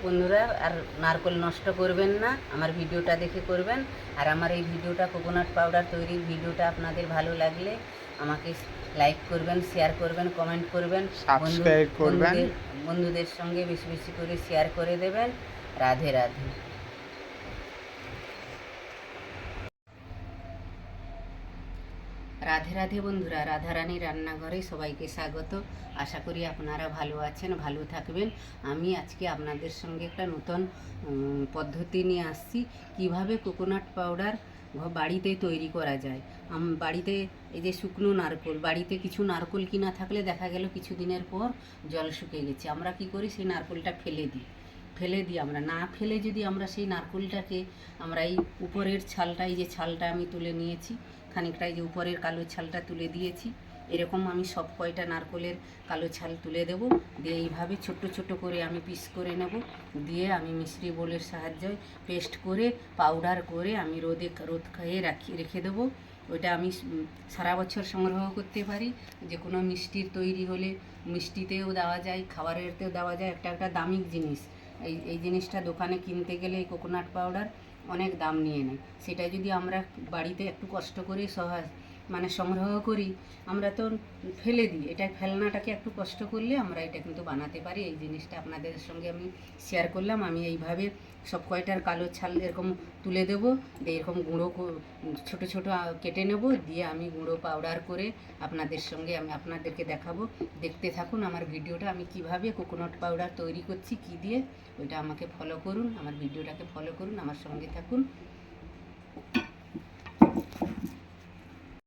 বন্ধুরা, আর নারকেল নষ্ট করবেন না, আমার ভিডিওটা দেখে করবেন। আর আমার এই ভিডিওটা কোকোনাট পাউডার তৈরির ভিডিওটা আপনাদের ভালো লাগলে আমাকে লাইক করবেন, শেয়ার করবেন, কমেন্ট করবেন, সাবস্ক্রাইব করবেন। বন্ধুদের সঙ্গে বেশি বেশি করে শেয়ার করে দেবেন। রাধে রাধে। রাধে রাধে বন্ধুরা, রাধারানী রান্নাঘরে সবাইকে স্বাগত। আশা করি আপনারা ভালো আছেন, ভালো থাকবেন। আমি আজকে আপনাদের সঙ্গে একটা নতুন পদ্ধতি নিয়ে আসছি, কিভাবে কোকোনাট পাউডার বাড়িতে তৈরি করা যায়। বাড়িতে এই যে শুকনো নারকেল, বাড়িতে কিছু নারকেল কিনা থাকলে দেখা গেল কিছু দিনের পর জল শুকিয়ে গেছে, আমরা কি করি সেই নারকেলটা ফেলে দিই। আমরা না ফেলে যদি আমরা সেই নারকেলটাকে আমরা এই উপরের ছালটা, এই যে ছালটা আমি তুলে নিয়েছি খানিকটা, এই যে উপরের কালো ছালটা তুলে দিয়েছি, এরকম আমি সব কয়টা নারকেলের কালো ছাল তুলে দেব। দিয়ে এইভাবে ছোট ছোট করে আমি পিস করে নেব। দিয়ে আমি মিক্সি বোলের সাহায্যে পেস্ট করে পাউডার করে আমি রোদ খাইয়ে রেখে দেবো। ওইটা আমি সারা বছর সংগ্রহ করতে পারি। যে কোনো মিষ্টির তৈরি হলে মিষ্টিতেও দেওয়া যায়, খাবারেরতেও দেওয়া যায়। একটা দামি জিনিস, এই জিনিসটা দোকানে কিনতে গেলে এই কোকোনাট পাউডার অনেক দাম নিয়ে নেয়। সেটা যদি আমরা বাড়িতে একটু কষ্ট করে সংগ্রহ করি, আমরা তো ফেলে দিই, এটা ফেলনাটাকে একটু কষ্ট করলে আমরা এটা কিন্তু বানাতে পারি। এই জিনিসটা আপনাদের সঙ্গে আমি শেয়ার করলাম। আমি এইভাবে সব কয়টার কালো ছাল এরকম তুলে দেবো, দিয়ে এরকম গুঁড়ো ছোট ছোট কেটে নেব, দিয়ে আমি গুঁড়ো পাউডার করে আপনাদেরকে দেখাবো। দেখতে থাকুন আমার ভিডিওটা, আমি কিভাবে কোকোনাট পাউডার তৈরি করছি, কি দিয়ে। ওইটা আমাকে ফলো করুন, আমার ভিডিওটাকে ফলো করুন, আমার সঙ্গে থাকুন।